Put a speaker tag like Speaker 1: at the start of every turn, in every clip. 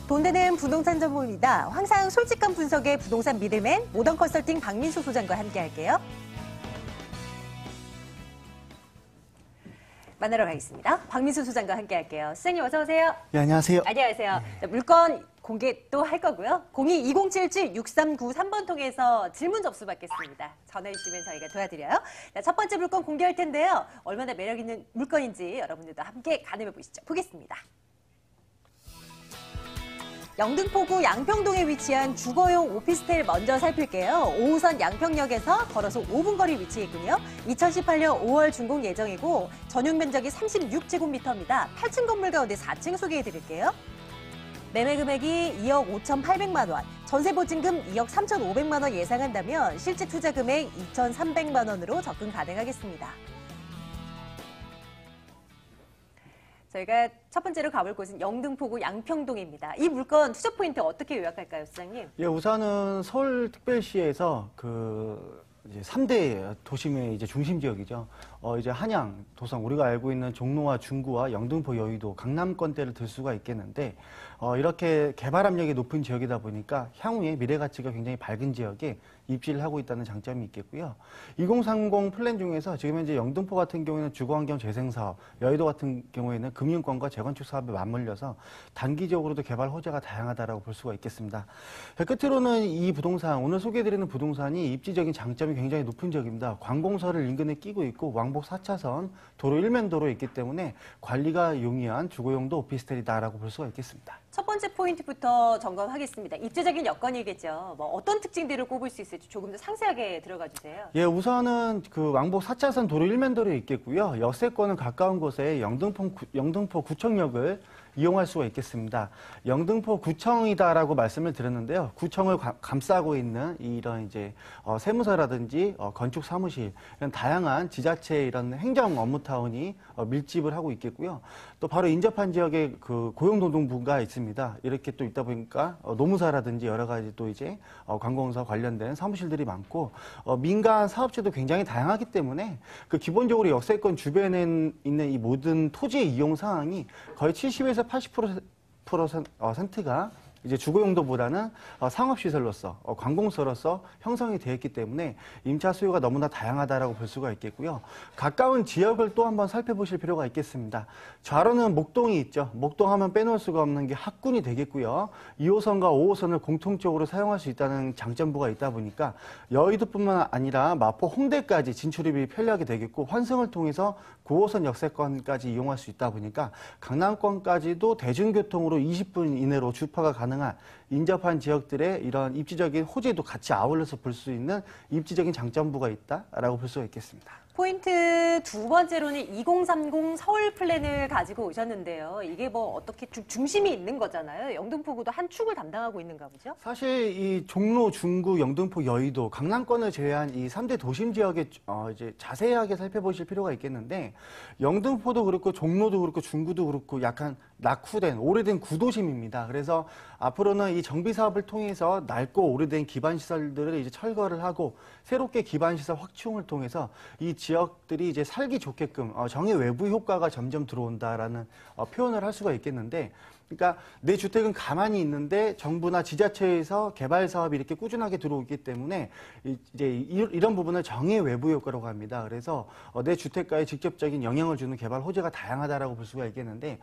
Speaker 1: 돈 되는 부동산 전문입니다. 항상 솔직한 분석의 부동산 미들맨 모던 컨설팅 박민수 소장과 함께할게요. 만나러 가겠습니다. 박민수 소장과 함께할게요. 소장님 어서 오세요.
Speaker 2: 네, 안녕하세요.
Speaker 1: 안녕하세요. 자, 물건 공개 또 할 거고요. 02-2077-6393번 통해서 질문 접수 받겠습니다. 전화해 주시면 저희가 도와드려요. 자, 첫 번째 물건 공개할 텐데요. 얼마나 매력 있는 물건인지 여러분들도 함께 가늠해 보시죠. 보겠습니다. 영등포구 양평동에 위치한 주거용 오피스텔 먼저 살필게요. 5호선 양평역에서 걸어서 5분 거리 위치해 있군요. 2018년 5월 준공 예정이고 전용 면적이 36제곱미터입니다. 8층 건물 가운데 4층 소개해 드릴게요. 매매 금액이 2억 5,800만 원, 전세 보증금 2억 3,500만 원 예상한다면 실제 투자 금액 2,300만 원으로 접근 가능하겠습니다. 저희가 첫 번째로 가볼 곳은 영등포구 양평동입니다. 이 물건 투자 포인트 어떻게 요약할까요, 소장님?
Speaker 2: 예, 우선은 서울특별시에서 이제 3대 도심의 이제 중심 지역이죠. 이제 한양, 도성, 우리가 알고 있는 종로와 중구와 영등포, 여의도, 강남권대를 들 수가 있겠는데, 이렇게 개발 압력이 높은 지역이다 보니까 향후에 미래 가치가 굉장히 밝은 지역에 입지를 하고 있다는 장점이 있겠고요. 2030 플랜 중에서 지금 현재 영등포 같은 경우에는 주거환경 재생 사업, 여의도 같은 경우에는 금융권과 재건축 사업에 맞물려서 단기적으로도 개발 호재가 다양하다라고 볼 수가 있겠습니다. 끝으로는 이 부동산, 오늘 소개해드리는 부동산이 입지적인 장점이 굉장히 높은 지역입니다. 관공서를 인근에 끼고 있고 왕복 4차선 도로 일면도로에 있기 때문에 관리가 용이한 주거용도 오피스텔이다라고 볼 수가 있겠습니다.
Speaker 1: 첫 번째 포인트부터 점검하겠습니다. 입지적인 여건이겠죠. 뭐 어떤 특징들을 꼽을 수 있을지 조금 더 상세하게 들어가 주세요.
Speaker 2: 예, 우선은 그 왕복 4차선 도로 일면도로에 있겠고요. 역세권은 가까운 곳에 영등포 구청역을 이용할 수가 있겠습니다. 영등포 구청이다라고 말씀을 드렸는데요. 구청을 감싸고 있는 이런 이제 세무서라든지 건축 사무실 이런 다양한 지자체 이런 행정 업무타운이 밀집을 하고 있겠고요. 또 바로 인접한 지역에 그 고용노동부가 있습니다. 이렇게 또 있다 보니까 노무사라든지 여러 가지 또 이제 관공서 관련된 사무실들이 많고 민간 사업체도 굉장히 다양하기 때문에 그 기본적으로 역세권 주변에 있는 이 모든 토지의 이용 상황이 거의 70에서 80%가 이제 주거용도보다는 상업시설로서, 관공서로서 형성이 되어 있기 때문에 임차 수요가 너무나 다양하다라고 볼 수가 있겠고요. 가까운 지역을 또 한번 살펴보실 필요가 있겠습니다. 좌로는 목동이 있죠. 목동하면 빼놓을 수가 없는 게 학군이 되겠고요. 2호선과 5호선을 공통적으로 사용할 수 있다는 장점부가 있다 보니까 여의도뿐만 아니라 마포, 홍대까지 진출입이 편리하게 되겠고 환승을 통해서 9호선 역세권까지 이용할 수 있다 보니까 강남권까지도 대중교통으로 20분 이내로 주파가 가능한 인접한 지역들의 이런 입지적인 호재도 같이 아울러서 볼 수 있는 입지적인 장점부가 있다라고 볼 수가 있겠습니다.
Speaker 1: 포인트 두 번째로는 2030 서울 플랜을 가지고 오셨는데요. 이게 뭐 어떻게 중심이 있는 거잖아요. 영등포구도 한 축을 담당하고 있는가 보죠?
Speaker 2: 사실 이 종로, 중구, 영등포, 여의도, 강남권을 제외한 이 3대 도심 지역에 이제 자세하게 살펴보실 필요가 있겠는데 영등포도 그렇고 종로도 그렇고 중구도 그렇고 약간 낙후된 오래된 구도심입니다. 그래서 앞으로는 이 정비 사업을 통해서 낡고 오래된 기반 시설들을 이제 철거를 하고 새롭게 기반 시설 확충을 통해서 이 지역들이 이제 살기 좋게끔 정의 외부 효과가 점점 들어온다라는 표현을 할 수가 있겠는데, 그러니까 내 주택은 가만히 있는데 정부나 지자체에서 개발 사업이 이렇게 꾸준하게 들어오기 때문에 이제 이런 부분을 정의 외부 효과라고 합니다. 그래서 내 주택가에 직접적인 영향을 주는 개발 호재가 다양하다라고 볼 수가 있겠는데,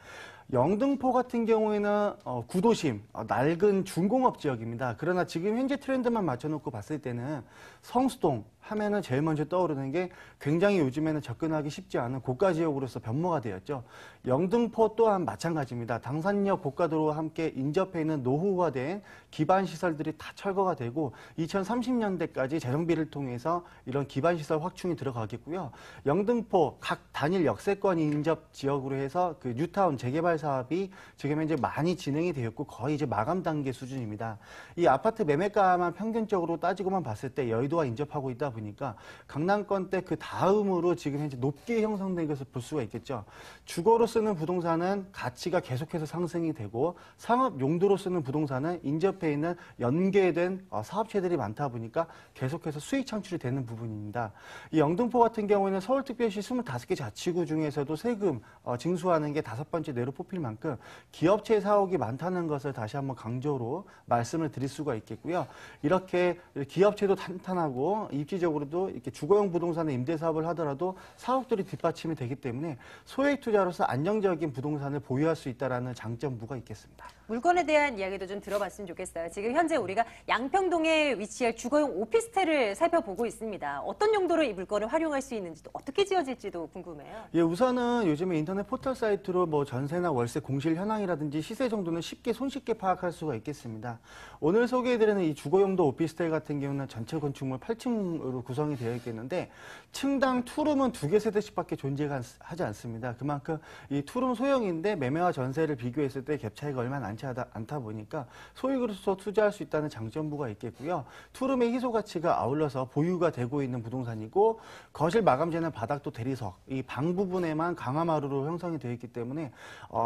Speaker 2: 영등포 같은 경우에는 구도심, 낡은 중공업 지역입니다. 그러나 지금 현재 트렌드만 맞춰놓고 봤을 때는 성수동 하면은 제일 먼저 떠오르는 게 굉장히 요즘에는 접근하기 쉽지 않은 고가 지역으로서 변모가 되었죠. 영등포 또한 마찬가지입니다. 당산역 고가도로와 함께 인접해 있는 노후화된 기반 시설들이 다 철거가 되고 2030년대까지 재정비를 통해서 이런 기반 시설 확충이 들어가겠고요. 영등포 각 단일 역세권 인접 지역으로 해서 그 뉴타운 재개발 사업이 지금 현재 많이 진행이 되었고 거의 이제 마감 단계 수준입니다. 이 아파트 매매가만 평균적으로 따지고만 봤을 때 여의도와 인접하고 있다 보니까 강남권 때 그 다음으로 지금 현재 높게 형성된 것을 볼 수가 있겠죠. 주거로 쓰는 부동산은 가치가 계속해서 상승이 형성이 되고 상업 용도로 쓰는 부동산은 인접해 있는 연계된 사업체들이 많다 보니까 계속해서 수익 창출이 되는 부분입니다. 이 영등포 같은 경우에는 서울특별시 25개 자치구 중에서도 세금 징수하는 게 5번째 내로 뽑힐 만큼 기업체 사옥이 많다는 것을 다시 한번 강조로 말씀을 드릴 수가 있겠고요. 이렇게 기업체도 탄탄하고 입지적으로도 이렇게 주거용 부동산의 임대 사업을 하더라도 사옥들이 뒷받침이 되기 때문에 소액 투자로서 안정적인 부동산을 보유할 수 있다는 장점부가 있겠습니다.
Speaker 1: 물건에 대한 이야기도 좀 들어봤으면 좋겠어요. 지금 현재 우리가 양평동에 위치할 주거용 오피스텔을 살펴보고 있습니다. 어떤 용도로 이 물건을 활용할 수 있는지 또 어떻게 지어질지도 궁금해요.
Speaker 2: 예, 우선은 요즘에 인터넷 포털 사이트로 뭐 전세나 월세 공실 현황이라든지 시세 정도는 손쉽게 파악할 수가 있겠습니다. 오늘 소개해드리는 이 주거용도 오피스텔 같은 경우는 전체 건축물 8층으로 구성이 되어 있겠는데 층당 투룸은 2개 세대씩밖에 존재하지 않습니다. 그만큼 이 투룸 소형인데 매매와 전세를 비교했을 때 갭 차이가 얼마 많지 않다 보니까 소액으로서 투자할 수 있다는 장점부가 있겠고요. 투룸의 희소 가치가 아울러서 보유가 되고 있는 부동산이고 거실 마감재는 바닥도 대리석, 이 방 부분에만 강화마루로 형성이 되어 있기 때문에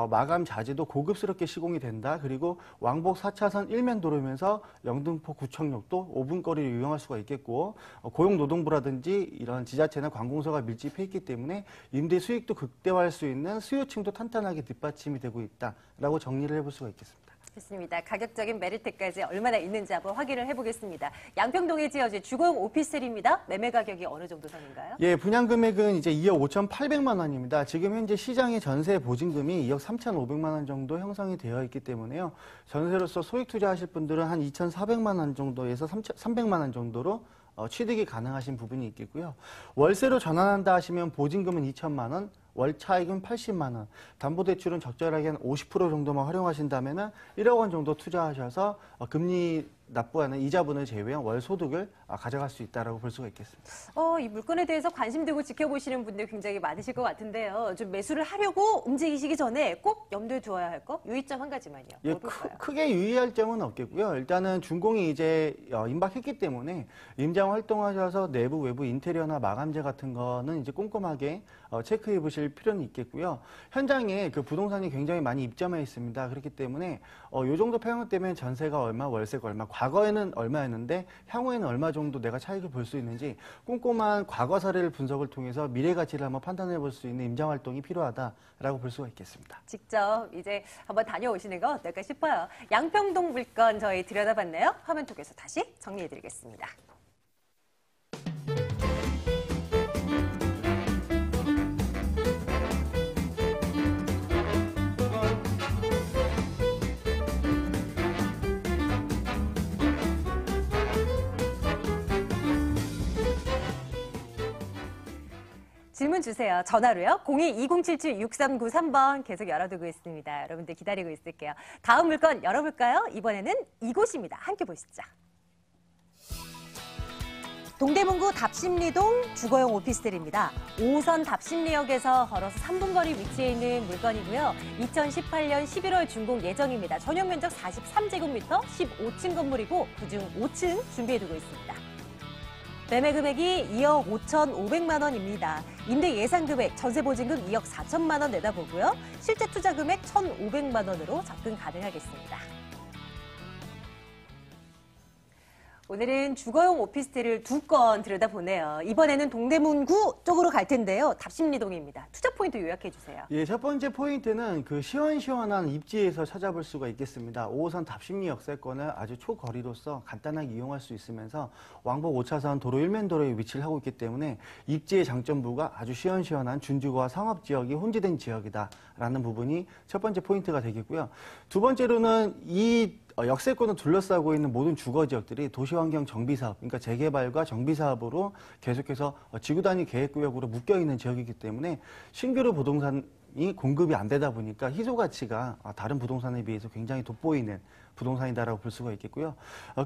Speaker 2: 마감 자재도 고급스럽게 시공이 된다. 그리고 왕복 4차선 일면 도로면서 영등포 구청역도 5분 거리를 이용할 수가 있겠고 고용노동부라든지 이런 지자체나 관공서가 밀집해 있기 때문에 임대 수익도 극대화할 수 있는 수요층도 탄탄하게 뒷받침이 되고 있다라고 정리를 해볼 수가 있겠습니다.
Speaker 1: 좋습니다. 가격적인 메리트까지 얼마나 있는지 한번 확인을 해보겠습니다. 양평동에 지어진 주거용 오피스텔입니다. 매매 가격이 어느 정도 선인가요?
Speaker 2: 예, 분양 금액은 이제 2억 5,800만 원입니다. 지금 현재 시장의 전세 보증금이 2억 3,500만 원 정도 형성이 되어 있기 때문에요. 전세로서 소액 투자하실 분들은 한 2,400만 원 정도에서 300만 원 정도로 취득이 가능하신 부분이 있겠고요. 월세로 전환한다 하시면 보증금은 2천만 원, 월 차익은 80만 원, 담보대출은 적절하게 한 50% 정도만 활용하신다면 1억 원 정도 투자하셔서 금리 납부하는 이자분을 제외한 월 소득을 가져갈 수 있다라고 볼 수가 있겠습니다.
Speaker 1: 이 물건에 대해서 관심 두고 지켜보시는 분들 굉장히 많으실 것 같은데요. 좀 매수를 하려고 움직이시기 전에 꼭 염두에 두어야 할 거 유의점 한 가지만요.
Speaker 2: 예,
Speaker 1: 뭘까요?
Speaker 2: 크게 유의할 점은 없겠고요. 일단은 준공이 이제 임박했기 때문에 임장 활동하셔서 내부 외부 인테리어나 마감재 같은 거는 이제 꼼꼼하게 체크해 보실 필요는 있겠고요. 현장에 그 부동산이 굉장히 많이 입점해 있습니다. 그렇기 때문에 요 정도 평형되면 전세가 얼마, 월세가 얼마, 과거에는 얼마였는데 향후에는 얼마 정도 내가 차익을 볼 수 있는지 꼼꼼한 과거 사례를 분석을 통해서 미래 가치를 한번 판단해 볼 수 있는 임장 활동이 필요하다라고 볼 수가 있겠습니다.
Speaker 1: 직접 이제 한번 다녀오시는 거 어떨까 싶어요. 양평동 물건 저희 들여다봤네요. 화면 통해서 다시 정리해드리겠습니다. 질문 주세요. 전화로요. 02-2077-6393번 계속 열어두고 있습니다. 여러분들 기다리고 있을게요. 다음 물건 열어볼까요? 이번에는 이곳입니다. 함께 보시죠. 동대문구 답심리동 주거용 오피스텔입니다. 5호선 답심리역에서 걸어서 3분 거리 위치해 있는 물건이고요. 2018년 11월 준공 예정입니다. 전용 면적 43제곱미터, 15층 건물이고 그중 5층 준비해두고 있습니다. 매매 금액이 2억 5,500만 원입니다. 임대 예상 금액, 전세 보증금 2억 4천만 원 내다보고요. 실제 투자 금액 1,500만 원으로 접근 가능하겠습니다. 오늘은 주거용 오피스텔을 2건 들여다보네요. 이번에는 동대문구 쪽으로 갈 텐데요. 답심리동입니다. 투자 포인트 요약해 주세요.
Speaker 2: 예, 첫 번째 포인트는 그 시원시원한 입지에서 찾아볼 수가 있겠습니다. 5호선 답심리 역세권을 아주 초거리로서 간단하게 이용할 수 있으면서 왕복 5차선 도로 일면 도로에 위치를 하고 있기 때문에 입지의 장점부가 아주 시원시원한 준주거와 상업지역이 혼재된 지역이다라는 부분이 첫 번째 포인트가 되겠고요. 두 번째로는 이 역세권을 둘러싸고 있는 모든 주거 지역들이 도시환경 정비사업, 그러니까 재개발과 정비사업으로 계속해서 지구 단위 계획구역으로 묶여있는 지역이기 때문에 신규로 부동산이 공급이 안 되다 보니까 희소 가치가 다른 부동산에 비해서 굉장히 돋보이는 부동산이다라고 볼 수가 있겠고요.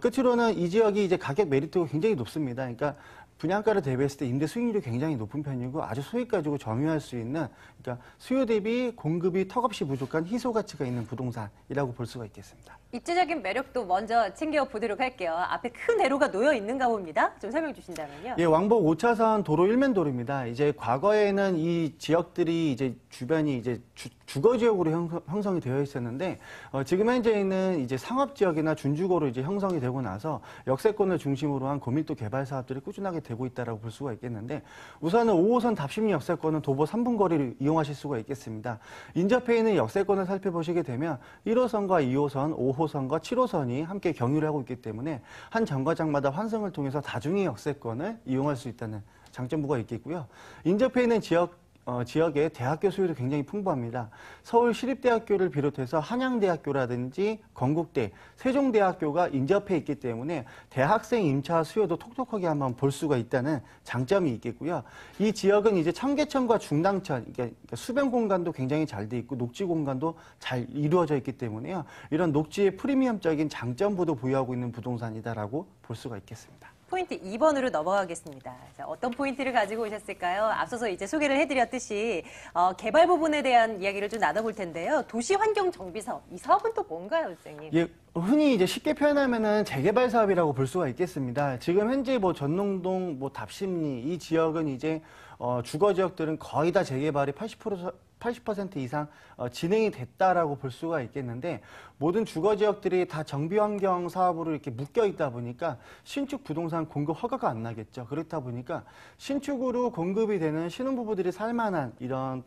Speaker 2: 끝으로는 이 지역이 이제 가격 메리트가 굉장히 높습니다. 그러니까 분양가를 대비했을 때 임대 수익률이 굉장히 높은 편이고 아주 소액 가지고 점유할 수 있는, 그러니까 수요 대비 공급이 턱없이 부족한 희소 가치가 있는 부동산이라고 볼 수가 있겠습니다.
Speaker 1: 입지적인 매력도 먼저 챙겨보도록 할게요. 앞에 큰 대로가 놓여 있는가 봅니다. 좀 설명 주신다면요.
Speaker 2: 예, 왕복 5차선 도로 1면도로입니다. 이제 과거에는 이 지역들이 이제 주변이 이제 주거 지역으로 형성이 되어 있었는데, 지금 현재는 이제 상업 지역이나 준주거로 이제 형성이 되고 나서 역세권을 중심으로 한 고밀도 개발 사업들이 꾸준하게 되고 있다라고 볼 수가 있겠는데, 우선은 5호선 답심리 역세권은 도보 3분 거리를 이용하실 수가 있겠습니다. 인접해 있는 역세권을 살펴보시게 되면 1호선과 2호선, 5호선과 7호선이 함께 경유를 하고 있기 때문에 한 정거장마다 환승을 통해서 다중의 역세권을 이용할 수 있다는 장점부가 있겠고요. 인접해 있는 지역의 대학교 수요도 굉장히 풍부합니다. 서울시립대학교를 비롯해서 한양대학교라든지 건국대, 세종대학교가 인접해 있기 때문에 대학생 임차 수요도 톡톡하게 한번 볼 수가 있다는 장점이 있겠고요. 이 지역은 이제 청계천과 중당천, 그러니까 수변 공간도 굉장히 잘 돼 있고 녹지 공간도 잘 이루어져 있기 때문에요. 이런 녹지의 프리미엄적인 장점부도 보유하고 있는 부동산이다라고 볼 수가 있겠습니다.
Speaker 1: 포인트 2번으로 넘어가겠습니다. 자, 어떤 포인트를 가지고 오셨을까요? 앞서서 이제 소개를 해드렸듯이 개발 부분에 대한 이야기를 좀 나눠볼 텐데요. 도시환경정비사업, 이 사업은 또 뭔가요, 선생님?
Speaker 2: 예, 흔히 이제 쉽게 표현하면은 재개발 사업이라고 볼 수가 있겠습니다. 지금 현재 뭐 전농동, 뭐 답심리 이 지역은 이제 주거 지역들은 거의 다 재개발이 80% 이상 진행이 됐다라고 볼 수가 있겠는데, 모든 주거 지역들이 다 정비환경 사업으로 이렇게 묶여 있다 보니까 신축 부동산 공급 허가가 안 나겠죠. 그렇다 보니까 신축으로 공급이 되는 신혼부부들이 살만한 이런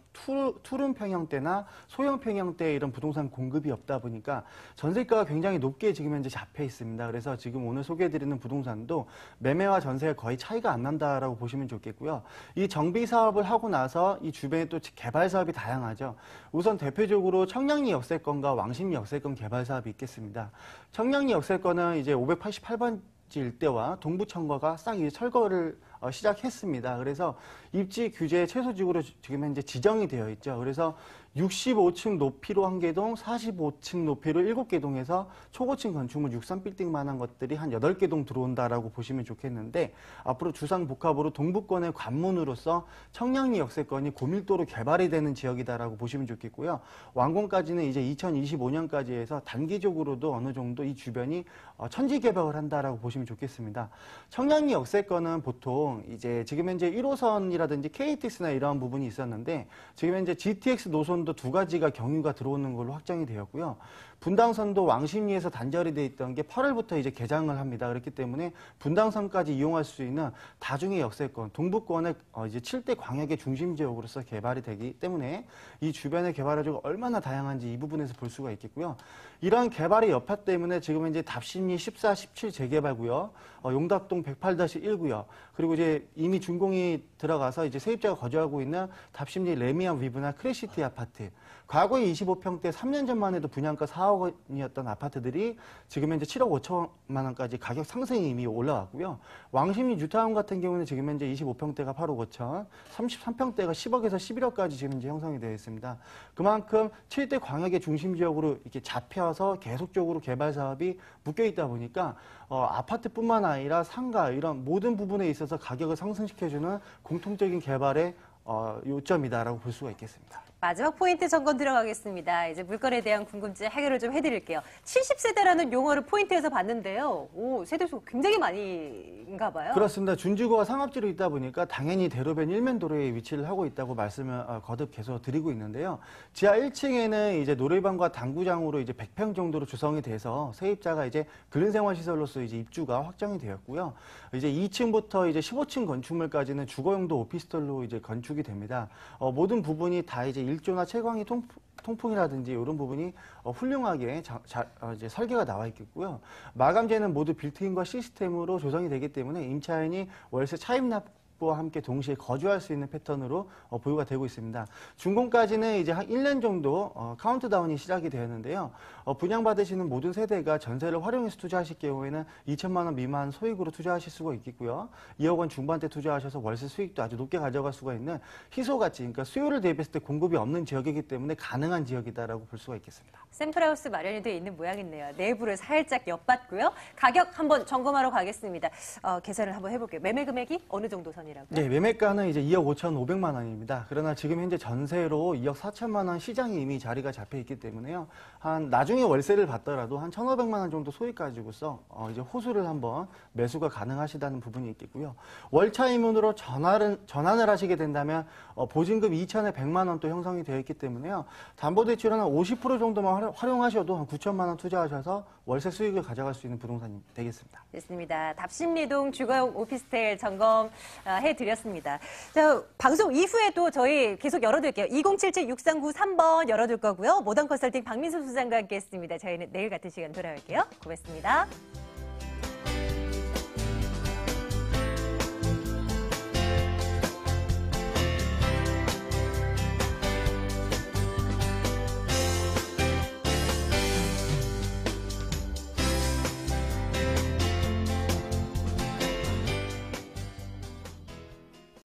Speaker 2: 투룸 평형대나 소형 평형대 이런 부동산 공급이 없다 보니까 전세가가 굉장히 높게 지금 현재 잡혀 있습니다. 그래서 지금 오늘 소개해드리는 부동산도 매매와 전세가 거의 차이가 안 난다라고 보시면 좋겠고요. 이 정비 사업을 하고 나서 이 주변에 또 개발 사업이 다양하죠. 우선 대표적으로 청량리 역세권과 왕십리 역세권 개발 사업이 있겠습니다. 청량리 역세권은 이제 588번지 일대와 동부청과가 싹 이제 철거를 시작했습니다. 그래서 입지 규제 최소지구로 지금 현재 지정이 되어 있죠. 그래서 65층 높이로 1개 동, 45층 높이로 7개 동에서 초고층 건축물 63빌딩만한 것들이 한 8개 동 들어온다라고 보시면 좋겠는데, 앞으로 주상복합으로 동부권의 관문으로서 청량리 역세권이 고밀도로 개발이 되는 지역이다라고 보시면 좋겠고요. 완공까지는 이제 2025년까지 해서 단기적으로도 어느 정도 이 주변이 천지 개발을 한다라고 보시면 좋겠습니다. 청량리 역세권은 보통 이제 지금 현재 1호선이라든지 KTX나 이러한 부분이 있었는데, 지금 현재 GTX 노선도 두 가지가 경유가 들어오는 걸로 확정이 되었고요. 분당선도 왕십리에서 단절이 돼 있던 게 8월부터 이제 개장을 합니다. 그렇기 때문에 분당선까지 이용할 수 있는 다중의 역세권, 동부권의 이제 7대 광역의 중심 지역으로서 개발이 되기 때문에 이 주변의 개발화주가 얼마나 다양한지 이 부분에서 볼 수가 있겠고요. 이러한 개발의 여파 때문에 지금 현재 답심리 14, 17 재개발구역, 용답동 108-1구역, 그리고 이제 이미 준공이 들어가서 이제 세입자가 거주하고 있는 답심리 레미안 위브나 크래시티 아파트, 과거에 25평대 3년 전만 해도 분양가 4억 원이었던 아파트들이 지금 현재 7억 5천만 원까지 가격 상승이 이미 올라왔고요. 왕십리 뉴타운 같은 경우는 지금 현재 25평대가 8억 5천, 33평대가 10억에서 11억까지 지금 현재 형성이 되어 있습니다. 그만큼 7대 광역의 중심 지역으로 이렇게 잡혀서 계속적으로 개발 사업이 묶여 있다 보니까 아파트뿐만 아니라 상가 이런 모든 부분에 있어서 가격을 상승시켜주는 공통적인 개발의 요점이다라고 볼 수가 있겠습니다.
Speaker 1: 마지막 포인트 점검 들어가겠습니다. 이제 물건에 대한 궁금증 해결을 좀 해드릴게요. 70세대라는 용어를 포인트에서 봤는데요. 오, 세대수가 굉장히 많이인가 봐요.
Speaker 2: 그렇습니다. 준주거가 상업지로 있다 보니까 당연히 대로변 일면도로에 위치를 하고 있다고 말씀을 거듭 계속 드리고 있는데요. 지하 1층에는 이제 놀이방과 당구장으로 이제 100평 정도로 조성이 돼서 세입자가 이제 근린생활시설로서 이제 입주가 확정이 되었고요. 이제 2층부터 이제 15층 건축물까지는 주거용도 오피스텔로 이제 건축이 됩니다. 모든 부분이 다 이제 일조나 채광이 통풍이라든지 이런 부분이 훌륭하게 이제 설계가 나와 있겠고요. 마감재는 모두 빌트인과 시스템으로 조성이 되기 때문에 임차인이 월세 차입납 집과 함께 동시에 거주할 수 있는 패턴으로 보유가 되고 있습니다. 준공까지는 이제 한 1년 정도 카운트다운이 시작이 되었는데요. 분양받으시는 모든 세대가 전세를 활용해서 투자하실 경우에는 2천만 원 미만 소액으로 투자하실 수가 있겠고요. 2억 원 중반대 투자하셔서 월세 수익도 아주 높게 가져갈 수가 있는 희소가치, 그러니까 수요를 대비했을 때 공급이 없는 지역이기 때문에 가능한 지역이다라고 볼 수가 있겠습니다.
Speaker 1: 샘플하우스 마련이 되어 있는 모양이네요. 내부를 살짝 엿봤고요. 가격 한번 점검하러 가겠습니다. 계산을 한번 해볼게요. 매매 금액이 어느 정도 선이라고요?
Speaker 2: 네, 매매가는 이제 2억 5,500만 원입니다. 그러나 지금 현재 전세로 2억 4천만 원 시장이 이미 자리가 잡혀 있기 때문에요. 나중에 월세를 받더라도 한 1,500만 원 정도 소액 가지고서 이제 호수를 한번 매수가 가능하시다는 부분이 있겠고요. 월차임으로 전환을 하시게 된다면 보증금 2천에 100만 원 또 형성이 되어 있기 때문에요. 담보대출은 한 50% 정도만 활용하셔도 한 9천만 원 투자하셔서 월세 수익을 가져갈 수 있는 부동산이 되겠습니다.
Speaker 1: 됐습니다. 답심리동 주거용 오피스텔 점검해드렸습니다. 자, 방송 이후에도 저희 계속 열어둘게요. 2077-6393번 열어둘 거고요. 모던 컨설팅 박민수 소장과 함께 했습니다. 저희는 내일 같은 시간 돌아올게요. 고맙습니다.